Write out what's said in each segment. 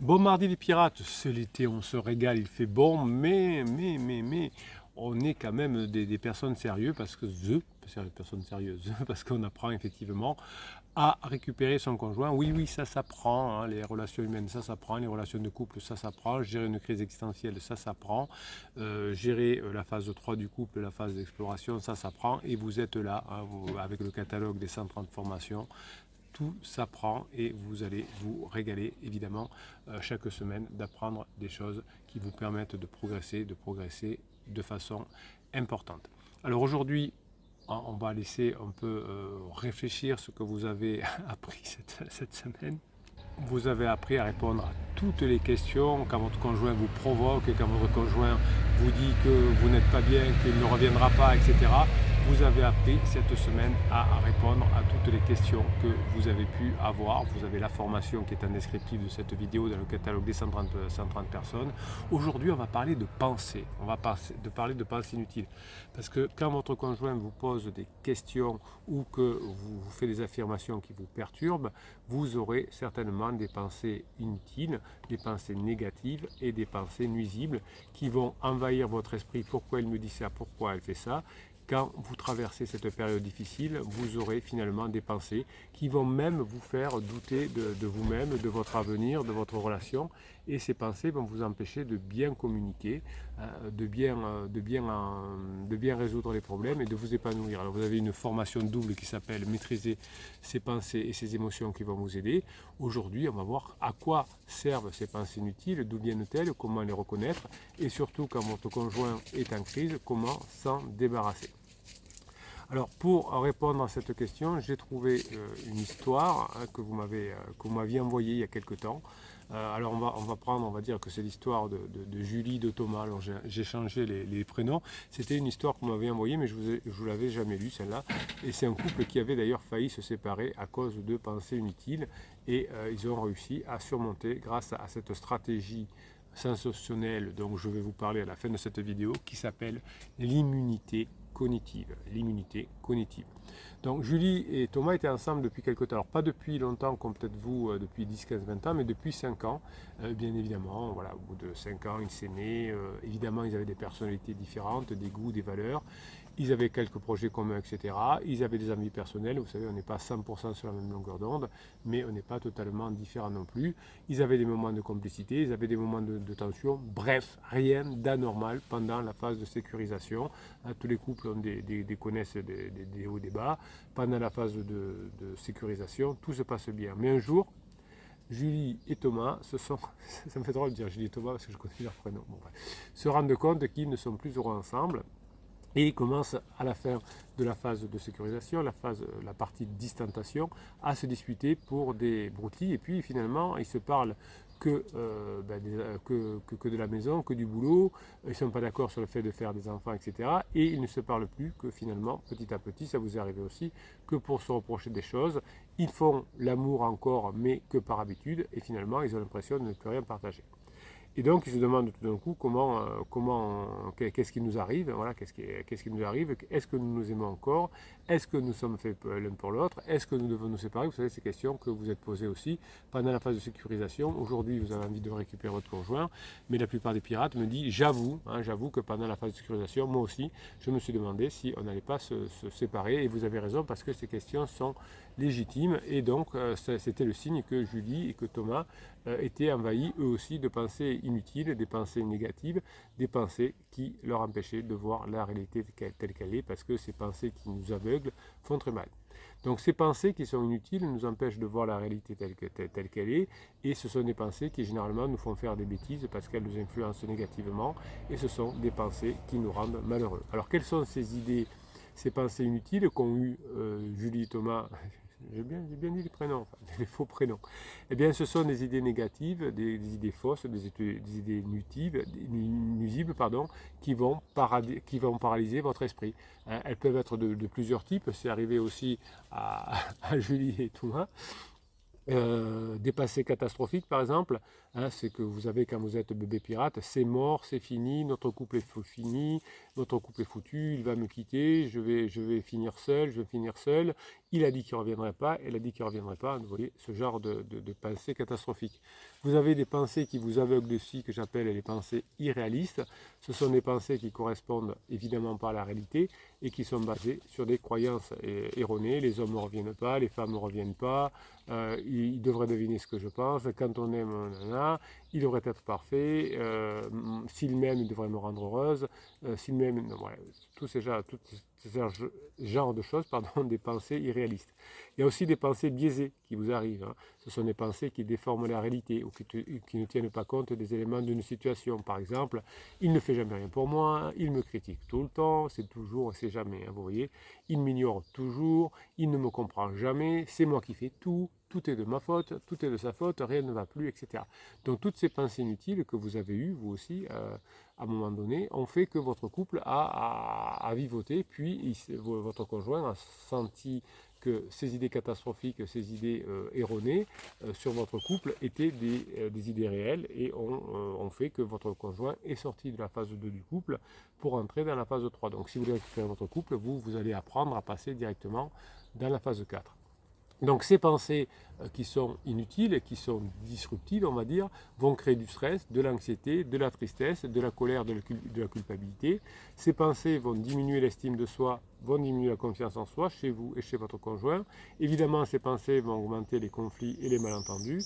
Bon mardi les pirates, c'est l'été, on se régale, il fait bon, mais, on est quand même des personnes sérieuses personnes sérieuses, parce qu'on apprend effectivement à récupérer son conjoint. Oui, oui, ça s'apprend, hein, les relations humaines, ça s'apprend, les relations de couple, ça s'apprend, gérer une crise existentielle, ça s'apprend, gérer la phase 3 du couple, la phase d'exploration, ça s'apprend, et vous êtes là, hein, avec le catalogue des 130 formations. Tout s'apprend et vous allez vous régaler évidemment chaque semaine d'apprendre des choses qui vous permettent de progresser de façon importante. Alors aujourd'hui, on va laisser un peu réfléchir ce que vous avez appris cette semaine. Vous avez appris à répondre à toutes les questions quand votre conjoint vous provoque, quand votre conjoint vous dit que vous n'êtes pas bien, qu'il ne reviendra pas, etc. Vous avez appris cette semaine à répondre à toutes les questions que vous avez pu avoir. Vous avez la formation qui est en descriptif de cette vidéo dans le catalogue des 130 personnes. Aujourd'hui, on va parler de pensée. On va parler de pensée inutile. Parce que quand votre conjoint vous pose des questions ou que vous fait des affirmations qui vous perturbent, vous aurez certainement des pensées inutiles, des pensées négatives et des pensées nuisibles qui vont envahir votre esprit. Pourquoi elle me dit ça? Pourquoi elle fait ça? Quand vous traversez cette période difficile, vous aurez finalement des pensées qui vont même vous faire douter de vous-même, de votre avenir, de votre relation. Et ces pensées vont vous empêcher de bien communiquer, de bien résoudre les problèmes et de vous épanouir. Alors vous avez une formation double qui s'appelle Maîtriser ses pensées et ses émotions qui vont vous aider. Aujourd'hui, on va voir à quoi servent ces pensées inutiles, d'où viennent-elles, comment les reconnaître et surtout quand votre conjoint est en crise, comment s'en débarrasser. Alors pour répondre à cette question, j'ai trouvé une histoire que vous m'aviez envoyée il y a quelque temps. Alors on va prendre, on va dire que c'est l'histoire de Julie, de Thomas. Alors j'ai changé les prénoms. C'était une histoire que vous m'avez envoyée, mais je vous l'avais jamais lue celle-là. Et c'est un couple qui avait d'ailleurs failli se séparer à cause de pensées inutiles. Et ils ont réussi à surmonter grâce à cette stratégie sensationnelle dont je vais vous parler à la fin de cette vidéo, qui s'appelle l'immunité cognitive. L'immunité cognitive. Donc Julie et Thomas étaient ensemble depuis quelque temps. Alors pas depuis longtemps comme peut-être vous, depuis 10, 15, 20 ans, mais depuis 5 ans, bien évidemment. Voilà, au bout de 5 ans, ils s'aimaient. Évidemment, ils avaient des personnalités différentes, des goûts, des valeurs. Ils avaient quelques projets communs, etc. Ils avaient des envies personnelles. Vous savez, on n'est pas 100% sur la même longueur d'onde, mais on n'est pas totalement différents non plus. Ils avaient des moments de complicité, ils avaient des moments de tension. Bref, rien d'anormal pendant la phase de sécurisation. Tous les couples ont connaissent des hauts et des bas. Pendant la phase de sécurisation, tout se passe bien. Mais un jour, Julie et Thomas ça me fait drôle de dire Julie et Thomas parce que je connais leur prénom, bon, se rendent compte qu'ils ne sont plus heureux ensemble. Et ils commencent à la fin de la phase de sécurisation, la partie de distanciation, à se disputer pour des broutilles. Et puis finalement, ils se parlent que de la maison, que du boulot. Ils ne sont pas d'accord sur le fait de faire des enfants, etc. Et ils ne se parlent plus que finalement, petit à petit, ça vous est arrivé aussi, que pour se reprocher des choses. Ils font l'amour encore, mais que par habitude. Et finalement, ils ont l'impression de ne plus rien partager. Et donc, ils se demandent tout d'un coup qu'est-ce qui nous arrive, voilà, qu'est-ce qui nous arrive, est-ce que nous nous aimons encore, est-ce que nous sommes faits l'un pour l'autre, est-ce que nous devons nous séparer. Vous savez, ces questions que vous êtes posées aussi pendant la phase de sécurisation. Aujourd'hui, vous avez envie de récupérer votre conjoint, mais la plupart des pirates me disent, j'avoue que pendant la phase de sécurisation, moi aussi, je me suis demandé si on n'allait pas se séparer. Et vous avez raison, parce que ces questions sont légitimes. Et donc, c'était le signe que Julie et que Thomas étaient envahis eux aussi de pensées inutiles, des pensées négatives, des pensées qui leur empêchaient de voir la réalité telle qu'elle est, parce que ces pensées qui nous aveuglent font très mal. Donc ces pensées qui sont inutiles nous empêchent de voir la réalité telle qu'elle est, et ce sont des pensées qui généralement nous font faire des bêtises parce qu'elles nous influencent négativement, et ce sont des pensées qui nous rendent malheureux. Alors quelles sont ces idées, ces pensées inutiles qu'ont eu Julie et Thomas? J'ai bien dit les prénoms, enfin, les faux prénoms. Eh bien, ce sont des idées négatives, des idées fausses, des idées nuisibles, pardon, qui vont paralyser votre esprit. Elles peuvent être de plusieurs types. C'est arrivé aussi à Julie et Thomas. Des passés catastrophiques par exemple, hein, c'est que vous avez quand vous êtes bébé pirate, c'est mort, c'est fini, notre couple est fini, notre couple est foutu, il va me quitter, je vais finir seul, il a dit qu'il ne reviendrait pas, elle a dit qu'il ne reviendrait pas, vous voyez, ce genre de pensée catastrophique. Vous avez des pensées qui vous aveuglent aussi, que j'appelle les pensées irréalistes. Ce sont des pensées qui correspondent évidemment pas à la réalité et qui sont basées sur des croyances erronées. Les hommes ne reviennent pas, les femmes ne reviennent pas, ils devraient deviner ce que je pense. Quand on aime un nana, il devrait être parfait. S'il m'aime, il devrait me rendre heureuse. S'il m'aime, ouais, tous ces genres de choses, pardon, des pensées irréalistes. Il y a aussi des pensées biaisées qui vous arrivent. Hein. Ce sont des pensées qui déforment la réalité ou qui ne tiennent pas compte des éléments d'une situation. Par exemple, il ne fait jamais rien pour moi, il me critique tout le temps, c'est toujours, c'est jamais. Hein, vous voyez, il m'ignore toujours, il ne me comprend jamais, c'est moi qui fais tout. Tout est de ma faute, tout est de sa faute, rien ne va plus, etc. Donc toutes ces pensées inutiles que vous avez eues, vous aussi, à un moment donné, ont fait que votre couple a vivoté, puis votre conjoint a senti que ces idées catastrophiques, ces idées erronées sur votre couple étaient des idées réelles et ont fait que votre conjoint est sorti de la phase 2 du couple pour entrer dans la phase 3. Donc si vous voulez récupérer votre couple, vous allez apprendre à passer directement dans la phase 4. Donc ces pensées qui sont inutiles, qui sont disruptives, on va dire, vont créer du stress, de l'anxiété, de la tristesse, de la colère, de la culpabilité. Ces pensées vont diminuer l'estime de soi, vont diminuer la confiance en soi chez vous et chez votre conjoint. Évidemment, ces pensées vont augmenter les conflits et les malentendus.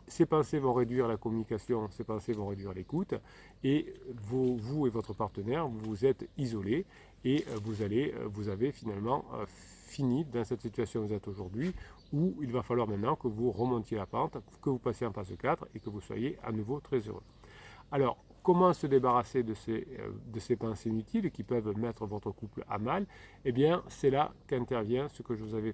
Ces pensées vont réduire la communication, ces pensées vont réduire l'écoute, et vous et votre partenaire, vous êtes isolés, et vous avez finalement fini dans cette situation que vous êtes aujourd'hui, où il va falloir maintenant que vous remontiez la pente, que vous passiez en phase 4 et que vous soyez à nouveau très heureux. Alors, comment se débarrasser de ces pensées inutiles qui peuvent mettre votre couple à mal? Eh bien, c'est là qu'intervient ce que je vous avais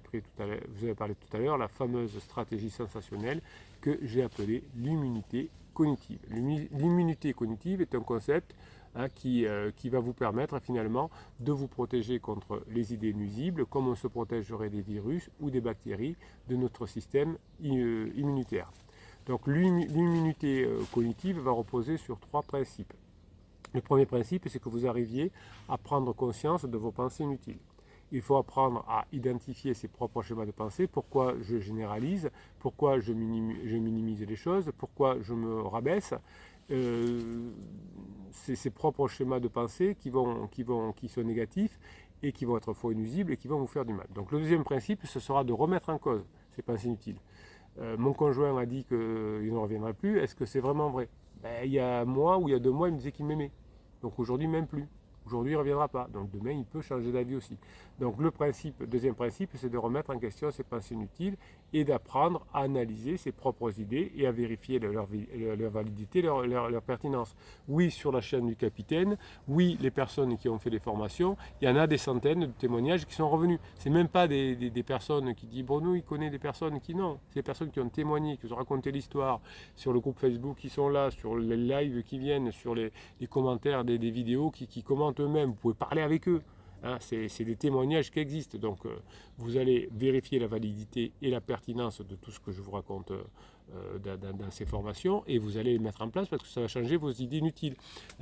parlé tout à l'heure, la fameuse stratégie sensationnelle que j'ai appelée l'immunité cognitive. L'immunité cognitive est un concept qui va vous permettre finalement de vous protéger contre les idées nuisibles, comme on se protégerait des virus ou des bactéries de notre système immunitaire. Donc l'immunité cognitive va reposer sur 3 principes. Le premier principe, c'est que vous arriviez à prendre conscience de vos pensées inutiles. Il faut apprendre à identifier ses propres schémas de pensée, pourquoi je généralise, pourquoi je minimise les choses, pourquoi je me rabaisse. C'est ces propres schémas de pensée qui sont négatifs et qui vont être faux et nuisibles et qui vont vous faire du mal. Donc le deuxième principe, ce sera de remettre en cause ces pensées inutiles. Mon conjoint a dit qu'il ne reviendra plus, est-ce que c'est vraiment vrai? Il y a un mois ou il y a 2 mois, il me disait qu'il m'aimait. Donc aujourd'hui, même plus. Aujourd'hui, il ne reviendra pas. Donc demain, il peut changer d'avis aussi. Donc le deuxième principe, c'est de remettre en question ses pensées inutiles et d'apprendre à analyser ses propres idées et à vérifier leur validité, leur pertinence. Oui, sur la chaîne du capitaine, oui, les personnes qui ont fait des formations, il y en a des centaines de témoignages qui sont revenus. Ce n'est même pas des personnes qui disent Bruno, il connaît des personnes qui non. C'est des personnes qui ont témoigné, qui ont raconté l'histoire sur le groupe Facebook qui sont là, sur les lives qui viennent, sur les commentaires des vidéos qui commentent eux-mêmes. Vous pouvez parler avec eux. Hein, c'est des témoignages qui existent, donc vous allez vérifier la validité et la pertinence de tout ce que je vous raconte dans ces formations et vous allez les mettre en place parce que ça va changer vos idées inutiles.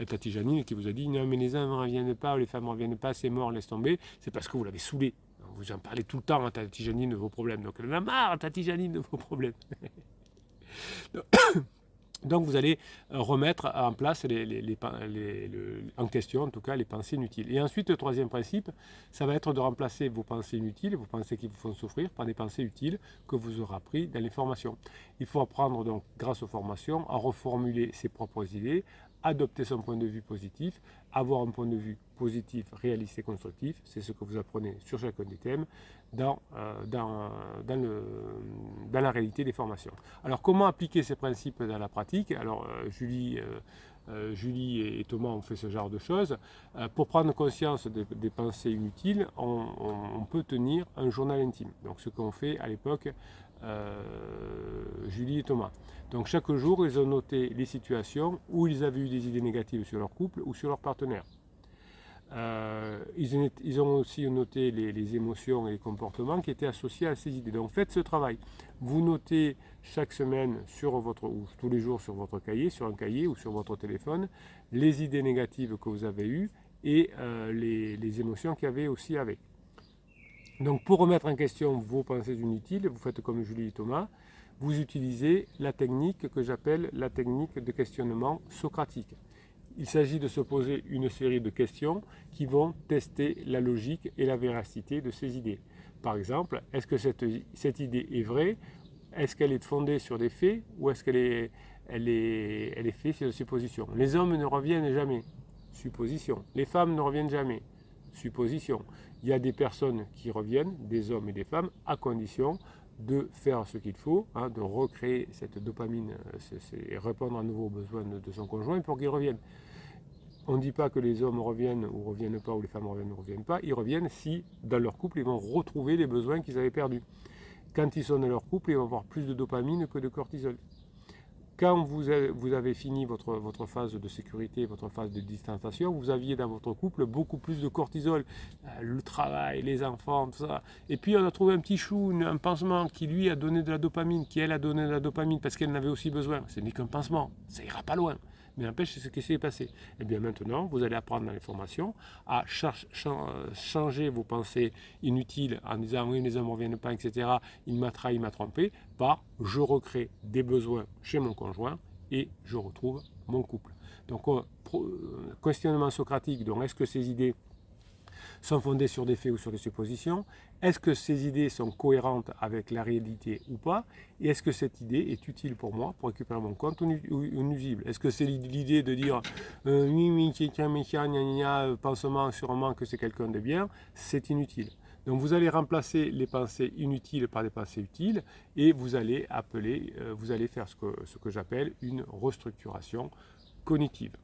Tati Janine qui vous a dit non mais les hommes ne reviennent pas, les femmes ne reviennent pas, c'est mort, laisse tomber, c'est parce que vous l'avez saoulé. Vous en parlez tout le temps à Tati Janine de vos problèmes, donc elle en a marre Tati Janine de vos problèmes. Donc vous allez remettre en place en question en tout cas les pensées inutiles. Et ensuite le troisième principe, ça va être de remplacer vos pensées inutiles, vos pensées qui vous font souffrir par des pensées utiles que vous aurez appris dans les formations. Il faut apprendre donc grâce aux formations à reformuler ses propres idées, adopter son point de vue positif, avoir un point de vue positif, réaliste et constructif, c'est ce que vous apprenez sur chacun des thèmes dans la réalité des formations. Alors comment appliquer ces principes dans la pratique? Alors Julie et Thomas ont fait ce genre de choses. Pour prendre conscience des pensées inutiles, on peut tenir un journal intime. Donc ce qu'ont fait à l'époque Julie et Thomas. Donc chaque jour, ils ont noté les situations où ils avaient eu des idées négatives sur leur couple ou sur leur partenaire. Ils ont aussi noté les émotions et les comportements qui étaient associés à ces idées. Donc faites ce travail. Vous notez chaque semaine ou tous les jours sur votre cahier, sur un cahier ou sur votre téléphone, les idées négatives que vous avez eues et les émotions qu'il y avait aussi avec. Donc pour remettre en question vos pensées inutiles, vous faites comme Julie et Thomas. vous utilisez la technique que j'appelle la technique de questionnement socratique. Il s'agit de se poser une série de questions qui vont tester la logique et la véracité de ces idées. Par exemple, est-ce que cette idée est vraie? Est-ce qu'elle est fondée sur des faits ou est-ce qu'elle est faite sur des suppositions? Les hommes ne reviennent jamais. Supposition. Les femmes ne reviennent jamais. Supposition. Il y a des personnes qui reviennent, des hommes et des femmes, à condition de faire ce qu'il faut, de recréer cette dopamine et répondre à nouveau aux besoins de son conjoint pour qu'il revienne. On ne dit pas que les hommes reviennent ou ne reviennent pas, ou les femmes reviennent ou ne reviennent pas. Ils reviennent si, dans leur couple, ils vont retrouver les besoins qu'ils avaient perdus. Quand ils sont dans leur couple, ils vont avoir plus de dopamine que de cortisol. Quand vous avez fini votre phase de sécurité, votre phase de distanciation, vous aviez dans votre couple beaucoup plus de cortisol, le travail, les enfants, tout ça. Et puis on a trouvé un petit chou, un pansement qui lui a donné de la dopamine, qui elle a donné de la dopamine parce qu'elle en avait aussi besoin. Ce n'est qu'un pansement, ça ira pas loin. Mais n'empêche, c'est ce qui s'est passé. Et bien maintenant, vous allez apprendre dans les formations à changer vos pensées inutiles en disant oui, les hommes ne reviennent pas, etc. Il m'a trahi, il m'a trompé, par je recrée des besoins chez mon conjoint et je retrouve mon couple. Donc, questionnement socratique, donc est-ce que ces idées sont fondées sur des faits ou sur des suppositions? Est-ce que ces idées sont cohérentes avec la réalité ou pas? Et est-ce que cette idée est utile pour moi pour récupérer mon compte ou nuisible? Est-ce que c'est l'idée de dire oui, tiens, pansement sûrement que c'est quelqu'un de bien? C'est inutile. Donc vous allez remplacer les pensées inutiles par des pensées utiles et vous allez faire ce que j'appelle une restructuration cognitive.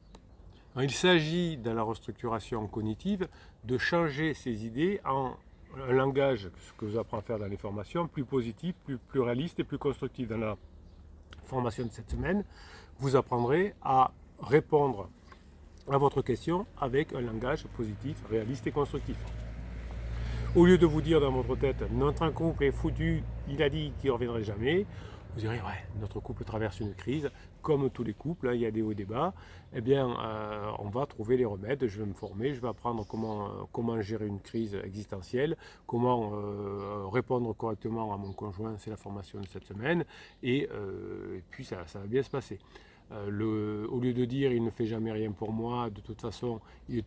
Il s'agit dans la restructuration cognitive de changer ces idées en un langage, ce que je vous apprends à faire dans les formations, plus positif, plus réaliste et plus constructif. Dans la formation de cette semaine, vous apprendrez à répondre à votre question avec un langage positif, réaliste et constructif. Au lieu de vous dire dans votre tête, notre couple est foutu, il a dit qu'il ne reviendrait jamais, vous direz, ouais, notre couple traverse une crise, comme tous les couples, il y a des hauts et des bas, eh bien, on va trouver les remèdes, je vais me former, je vais apprendre comment gérer une crise existentielle, comment répondre correctement à mon conjoint, c'est la formation de cette semaine, et puis ça va bien se passer. Au lieu de dire il ne fait jamais rien pour moi, de toute façon il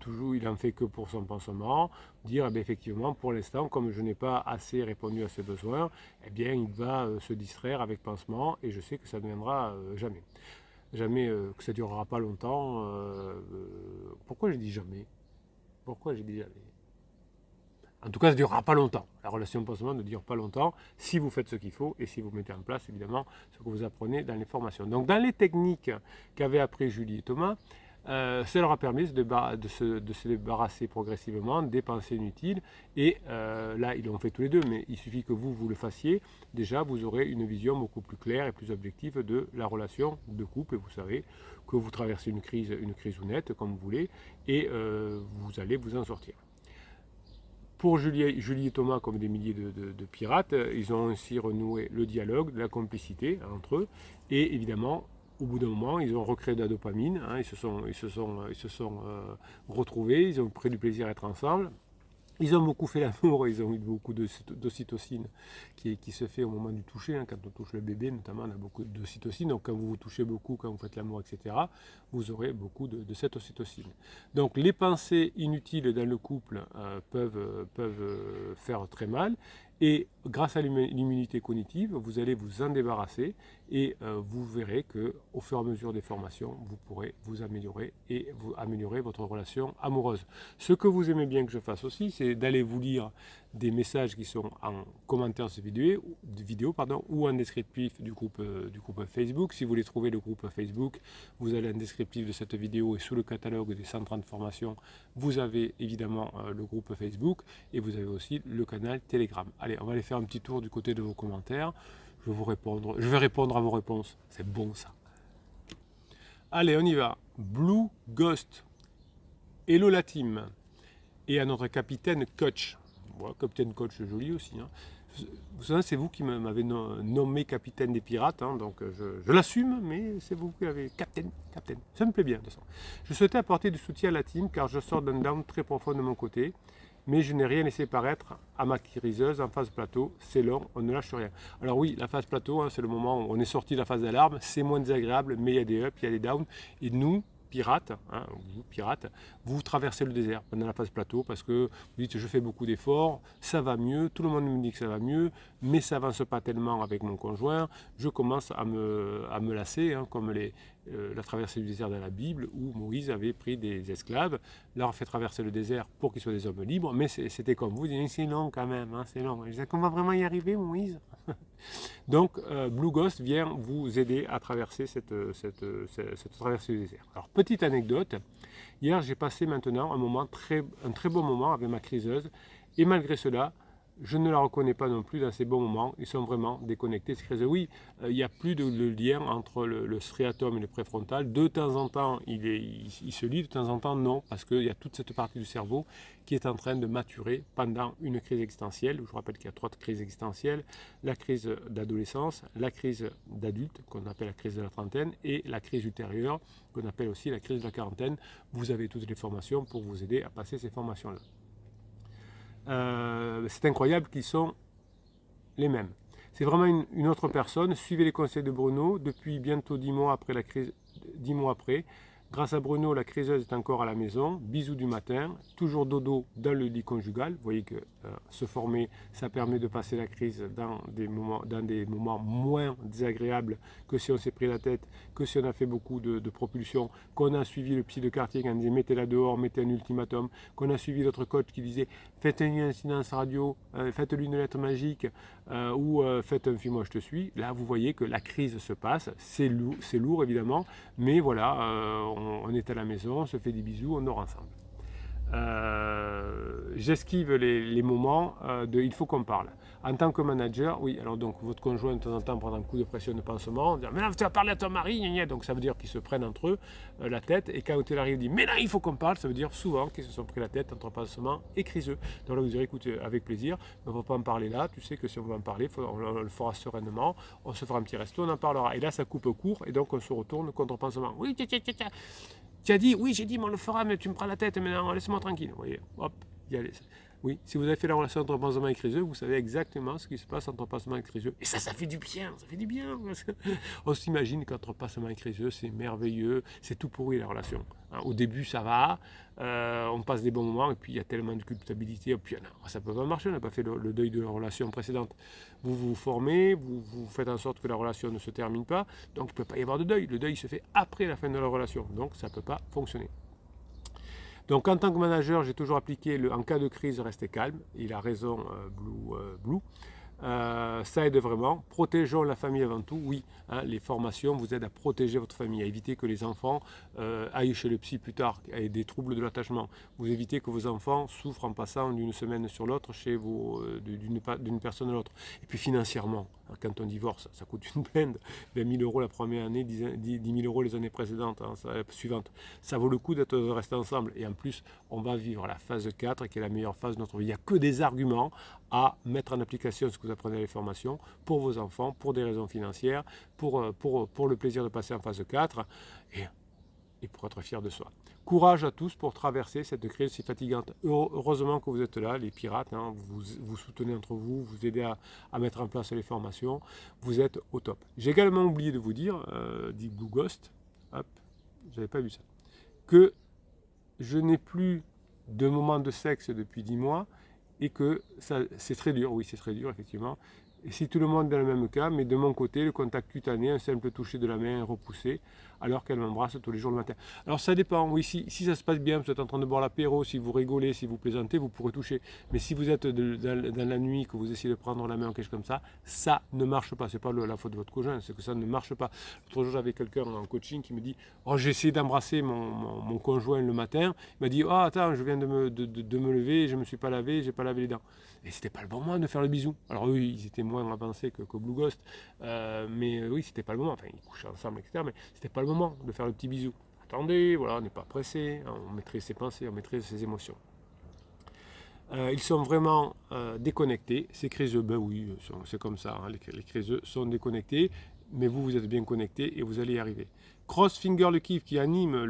en fait que pour son pansement, dire eh bien, effectivement pour l'instant comme je n'ai pas assez répondu à ses besoins, eh bien il va se distraire avec pansement et je sais que ça ne viendra jamais. Jamais que ça ne durera pas longtemps. Pourquoi j'ai dit jamais? Pourquoi j'ai dit jamais? En tout cas, ça ne durera pas longtemps. La relation pansement ne dure pas longtemps si vous faites ce qu'il faut et si vous mettez en place, évidemment, ce que vous apprenez dans les formations. Donc, dans les techniques qu'avaient appris Julie et Thomas, ça leur a permis de se débarrasser progressivement des pensées inutiles. Et là, ils l'ont fait tous les deux, mais il suffit que vous le fassiez. Déjà, vous aurez une vision beaucoup plus claire et plus objective de la relation de couple. Et vous savez que vous traversez une crise ou nette, comme vous voulez, et vous allez vous en sortir. Pour Julie et Thomas, comme des milliers de pirates, ils ont ainsi renoué le dialogue, la complicité entre eux. Et évidemment, au bout d'un moment, ils ont recréé de la dopamine. Ils se sont retrouvés, ils ont pris du plaisir à être ensemble. Ils ont beaucoup fait l'amour, ils ont eu beaucoup d'ocytocine qui se fait au moment du toucher. Quand on touche le bébé, notamment, on a beaucoup d'ocytocine. Donc, quand vous vous touchez beaucoup, quand vous faites l'amour, etc., vous aurez beaucoup de cette ocytocine. Donc, les pensées inutiles dans le couple peuvent faire très mal. Et grâce à l'immunité cognitive, vous allez vous en débarrasser et vous verrez qu'au fur et à mesure des formations, vous pourrez vous améliorer et vous améliorer votre relation amoureuse. Ce que vous aimez bien que je fasse aussi, c'est d'aller vous lire des messages qui sont en commentaire de cette vidéo ou en descriptif du groupe Facebook. Si vous voulez trouver le groupe Facebook, vous allez en descriptif de cette vidéo et sous le catalogue des 130 formations, vous avez évidemment le groupe Facebook et vous avez aussi le canal Telegram. Allez, on va aller faire un petit tour du côté de vos commentaires. Je vais répondre à vos réponses. C'est bon ça. Allez, on y va. Blue Ghost. Hello la team. Et à notre capitaine Coach. Voilà, capitaine Coach, c'est joli aussi. Vous savez, c'est vous qui m'avez nommé capitaine des pirates, donc je l'assume, mais c'est vous qui l'avez. Capitaine. Ça me plaît bien de toute façon. Je souhaitais apporter du soutien à la team car je sors d'un down très profond de mon côté. mais je n'ai rien laissé paraître à ma criseuse en phase plateau, c'est long, on ne lâche rien. Alors oui, la phase plateau, hein, c'est le moment où on est sorti de la phase d'alarme, c'est moins désagréable, mais il y a des ups, il y a des downs, et nous, pirates, hein, vous pirates, vous traversez le désert pendant la phase plateau parce que vous dites je fais beaucoup d'efforts, ça va mieux, tout le monde me dit que ça va mieux, mais ça avance pas tellement avec mon conjoint, je commence à me lasser, hein, comme la traversée du désert dans la Bible où Moïse avait pris des esclaves, leur fait traverser le désert pour qu'ils soient des hommes libres, mais c'était comme vous, c'est long quand même, hein, c'est long. Je disais, qu'on va vraiment y arriver Moïse. Donc Blue Ghost vient vous aider à traverser cette traversée du désert. Alors petite anecdote, hier j'ai passé maintenant un très bon moment avec ma criseuse et malgré cela, je ne la reconnais pas non plus dans ces bons moments, ils sont vraiment déconnectés. Oui, il n'y a plus de lien entre le striatum et le préfrontal. De temps en temps, il se lie, de temps en temps, non, parce qu'il y a toute cette partie du cerveau qui est en train de maturer pendant une crise existentielle. Je rappelle qu'il y a 3 crises existentielles, la crise d'adolescence, la crise d'adulte, qu'on appelle la crise de la trentaine, et la crise ultérieure, qu'on appelle aussi la crise de la quarantaine. Vous avez toutes les formations pour vous aider à passer ces formations-là. C'est incroyable qu'ils sont les mêmes. C'est vraiment une autre personne. Suivez les conseils de Bruno. Depuis bientôt 10 mois après la crise, 10 mois après, grâce à Bruno, la criseuse est encore à la maison. Bisous du matin. Toujours dodo dans le lit conjugal. Vous voyez que se former, ça permet de passer la crise dans des moments moins désagréables que si on s'est pris la tête, que si on a fait beaucoup de propulsion, qu'on a suivi le psy de quartier qui disait mettez-la dehors, mettez un ultimatum, qu'on a suivi notre coach qui disait faites une incidence radio, faites-lui une lettre magique ou faites un film, moi je te suis. Là, vous voyez que la crise se passe, c'est lourd évidemment, mais voilà, on est à la maison, on se fait des bisous, on dort ensemble. J'esquive les moments de il faut qu'on parle. En tant que manager, oui, alors donc votre conjoint de temps en temps prend un coup de pression de pansement, dire mais là tu vas parler à ton mari, gna gna. Donc ça veut dire qu'ils se prennent entre eux la tête, et quand il arrive dit mais là il faut qu'on parle, ça veut dire souvent qu'ils se sont pris la tête entre pansement et criseux. Donc là vous direz écoutez avec plaisir, mais on ne va pas en parler là, tu sais que si on veut en parler, on le fera sereinement, on se fera un petit resto, on en parlera. Et là ça coupe court et donc on se retourne contre pansement. Oui, tu as dit, oui, j'ai dit, mais on le fera, mais tu me prends la tête, maintenant, laisse-moi tranquille. Vous voyez, hop, y aller. Oui, si vous avez fait la relation entre pansement et criseux, vous savez exactement ce qui se passe entre pansement et criseux. Et ça fait du bien, ça fait du bien. Parce que on s'imagine qu'entre pansement et criseux, c'est merveilleux, c'est tout pourri la relation. Au début, ça va, on passe des bons moments, et puis il y a tellement de culpabilité, et puis non, ça ne peut pas marcher, on n'a pas fait le deuil de la relation précédente. Vous vous formez, vous faites en sorte que la relation ne se termine pas, donc il ne peut pas y avoir de deuil. Le deuil se fait après la fin de la relation, donc ça ne peut pas fonctionner. Donc en tant que manager, j'ai toujours appliqué en cas de crise, restez calme. Il a raison, Blue. Ça aide vraiment. Protégeons la famille avant tout. Oui, hein, les formations vous aident à protéger votre famille, à éviter que les enfants aillent chez le psy plus tard et des troubles de l'attachement. Vous évitez que vos enfants souffrent en passant d'une semaine sur l'autre chez vous, d'une personne à l'autre. Et puis financièrement, quand on divorce, ça coûte une blinde. 20 000 euros la première année, 10 000 euros les années précédentes, suivantes. Ça vaut le coup de rester ensemble. Et en plus, on va vivre la phase 4 qui est la meilleure phase de notre vie. Il n'y a que des arguments à mettre en application ce que vous apprenez à les formations pour vos enfants, pour des raisons financières, pour le plaisir de passer en phase 4 et pour être fier de soi. Courage à tous pour traverser cette crise si fatigante. Heureusement que vous êtes là, les pirates, hein, vous soutenez entre vous, vous aidez à mettre en place les formations, vous êtes au top. J'ai également oublié de vous dire, dit Blue Ghost, hop, j'avais pas vu ça, que je n'ai plus de moment de sexe depuis 10 mois, et que c'est très dur, oui c'est très dur effectivement, et si tout le monde est dans le même cas, mais de mon côté, le contact cutané, un simple toucher de la main est repoussé, alors qu'elle m'embrasse tous les jours le matin. Alors ça dépend, oui, si ça se passe bien, vous êtes en train de boire l'apéro, si vous rigolez, si vous plaisantez, vous pourrez toucher. Mais si vous êtes dans la nuit, que vous essayez de prendre la main ou quelque chose comme ça ne marche pas. C'est pas la faute de votre conjoint, c'est que ça ne marche pas. L'autre jour, j'avais quelqu'un en coaching qui me dit « Oh, j'ai essayé d'embrasser mon conjoint le matin. » Il m'a dit « Oh, attends, je viens de me lever, je ne me suis pas lavé, j'ai pas lavé les dents. » Et c'était pas le bon moment de faire le bisou. Alors eux, ils étaient moins avancés que Blue Ghost, mais oui, c'était pas le moment. Enfin, ils couchaient ensemble, etc. Mais c'était pas le moment de faire le petit bisou. Attendez, voilà, on n'est pas pressé, hein, on maîtrise ses pensées, on maîtrise ses émotions. Ils sont vraiment déconnectés. Ces criseux, ben oui, c'est comme ça, hein, les criseux sont déconnectés, mais vous êtes bien connectés et vous allez y arriver. Crossfinger le kiff qui anime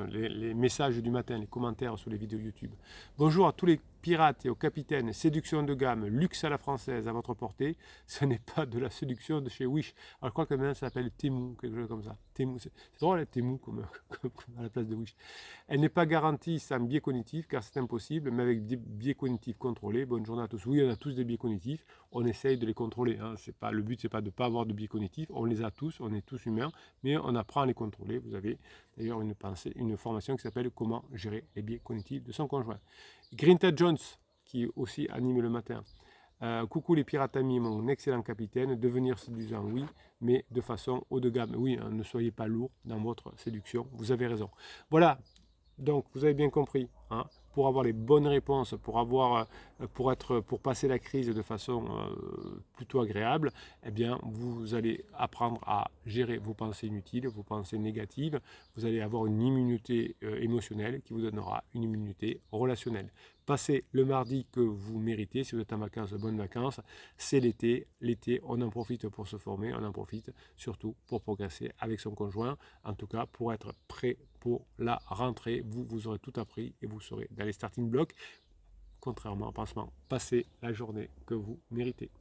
les messages du matin, les commentaires sur les vidéos YouTube. Bonjour à tous les pirates et aux capitaines. Séduction de gamme, luxe à la française à votre portée. Ce n'est pas de la séduction de chez Wish. Alors je crois que maintenant ça s'appelle Temu, quelque chose comme ça. Temu, c'est drôle, hein, Temu comme à la place de Wish. Elle n'est pas garantie sans biais cognitif car c'est impossible, mais avec des biais cognitifs contrôlés. Bonne journée à tous. Oui, on a tous des biais cognitifs. On essaye de les contrôler. Hein. Le but, c'est pas de ne pas avoir de biais cognitifs. On les a tous, on est tous humains, mais on apprend à les contrôler. Vous avez d'ailleurs une formation qui s'appelle Comment gérer les biais cognitifs de son conjoint. Grinta Jones, qui aussi anime le matin. Coucou les pirates amis, mon excellent capitaine. Devenir séduisant, oui, mais de façon haut de gamme. Oui, hein, ne soyez pas lourd dans votre séduction. Vous avez raison. Voilà. Donc, vous avez bien compris. Hein, pour avoir les bonnes réponses, pour passer la crise de façon plutôt agréable, eh bien, vous allez apprendre à gérer vos pensées inutiles, vos pensées négatives. Vous allez avoir une immunité émotionnelle qui vous donnera une immunité relationnelle. Passez le mardi que vous méritez. Si vous êtes en vacances, bonnes vacances. C'est l'été. L'été, on en profite pour se former. On en profite surtout pour progresser avec son conjoint. En tout cas, pour être prêt pour la rentrée. Vous aurez tout appris et vous serez dans les starting blocks. Contrairement au pansement, passez la journée que vous méritez.